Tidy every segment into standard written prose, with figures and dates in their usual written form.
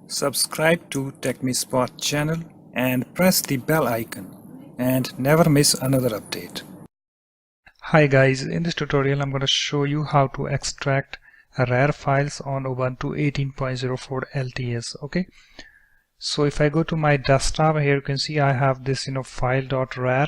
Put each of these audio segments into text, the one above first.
Subscribe to TechMeSpot channel and press the bell icon and never miss another update. Hi guys, in this tutorial I'm going to show you how to extract RAR files on Ubuntu 18.04 LTS. Okay, so if I go to my desktop, here you can see I have this file.rar.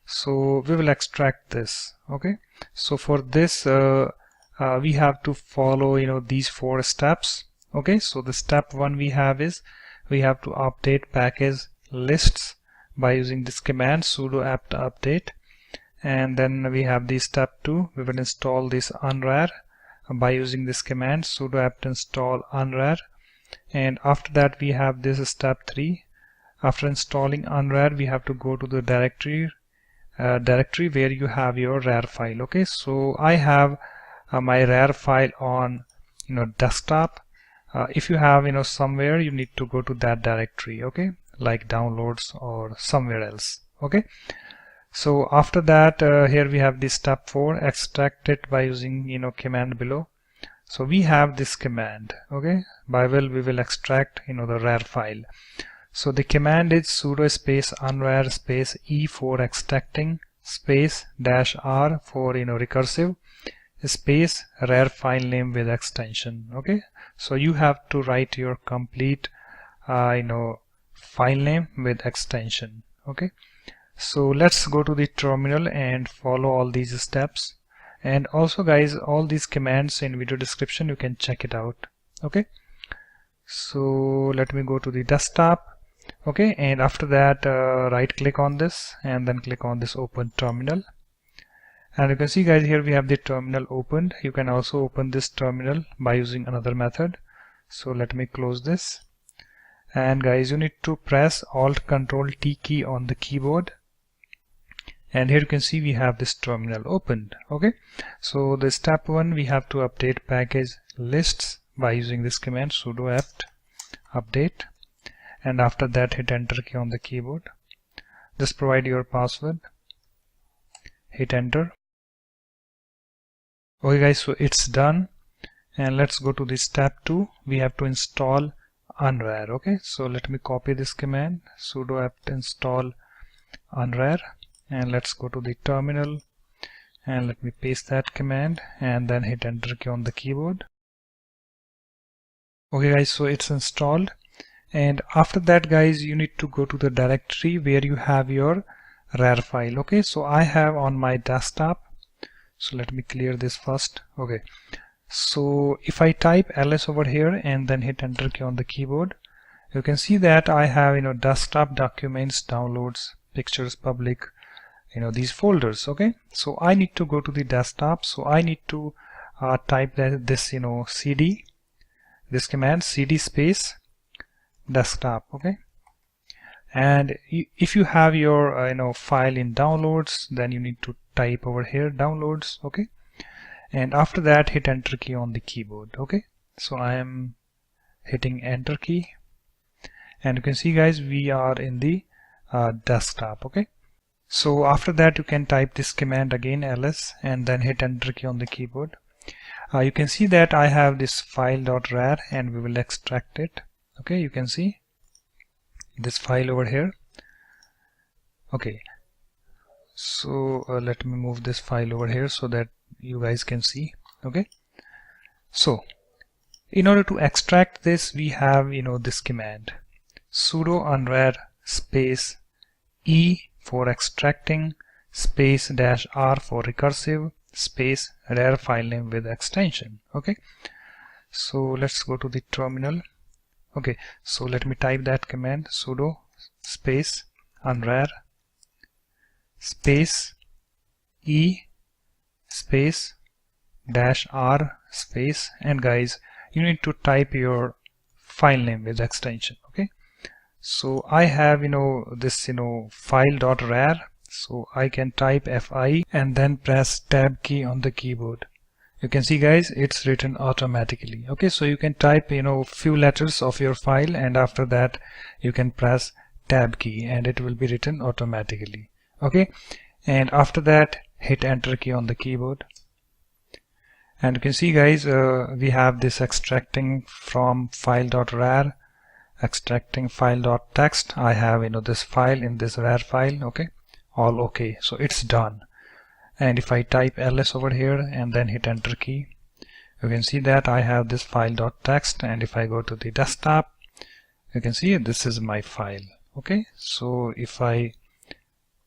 So we will extract this. Okay, so for this we have to follow these 4 steps. Okay, so the step 1 we have is we have to update package lists by using this command sudo apt update, and then we have the step 2, we will install this unrar by using this command sudo apt install unrar, and after that we have this step 3. After installing unrar, we have to go to the directory where you have your RAR file. Okay, so I have my RAR file on desktop. If you have somewhere, you need to go to that directory, okay, like downloads or somewhere else. Okay, so after that here we have this step 4, extract it by using command below. So we have this command, okay, by we will extract the RAR file. So the command is sudo space unrar space e for extracting space -r for recursive space RAR file name with extension. Okay, so you have to write your complete file name with extension. Okay, so let's go to the terminal and follow all these steps. And also guys, all these commands in video description, you can check it out. Okay, so let me go to the desktop. Okay, and after that right click on this and then click on this open terminal. And you can see guys, here we have the terminal opened. You can also open this terminal by using another method. So let me close this. And guys, you need to press Alt Control T key on the keyboard. And here you can see we have this terminal opened. Okay, so the step 1, we have to update package lists by using this command sudo apt update. And after that, hit enter key on the keyboard. Just provide your password. Hit enter. Okay guys, so it's done. And let's go to the step 2. We have to install unrar. Okay, so let me copy this command sudo apt install unrar, and let's go to the terminal and let me paste that command and then hit enter key on the keyboard. Okay guys, so it's installed. And after that guys, you need to go to the directory where you have your RAR file. Okay, so I have on my desktop, so let me clear this first. Okay, so if I type ls over here and then hit enter key on the keyboard, you can see that I have desktop, documents, downloads, pictures, public, these folders. Okay, so I need to go to the desktop, so I need to type this cd, this command cd space desktop. Okay, and if you have your file in downloads, then you need to type over here downloads. Okay, and after that hit enter key on the keyboard. Okay, so I am hitting enter key, and you can see guys, we are in the desktop. Okay, so after that you can type this command again ls and then hit enter key on the keyboard. You can see that I have this file.rar and we will extract it. Okay, you can see this file over here. Okay, so let me move this file over here so that you guys can see. Okay, so in order to extract this, we have this command sudo unrar space e for extracting space -r for recursive space RAR file name with extension. Okay, so let's go to the terminal. Okay, so let me type that command sudo space unrar space e space -r space, and guys, you need to type your file name with extension. Okay, so I have this file.rar, so I can type fi and then press tab key on the keyboard. You can see guys, it's written automatically. Okay, so you can type few letters of your file, and after that you can press tab key and it will be written automatically. Okay, and after that hit enter key on the keyboard. And you can see guys, we have this extracting from file.rar extracting file.txt, I have this file in this RAR file. Okay, all okay, so it's done. And if I type ls over here and then hit enter key, you can see that I have this file.txt, and if I go to the desktop, you can see this is my file. Okay, so if I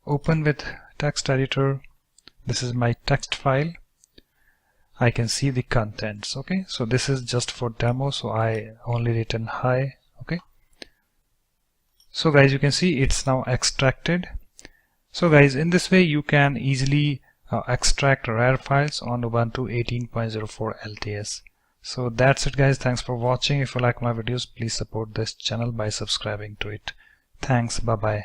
open with text editor, this is my text file. I can see the contents. Okay, so this is just for demo, so I only written hi. Okay, so guys, you can see it's now extracted. So guys, in this way you can easily extract RAR files on Ubuntu 18.04 LTS. So that's it guys, thanks for watching. If you like my videos, please support this channel by subscribing to it. Thanks, bye bye.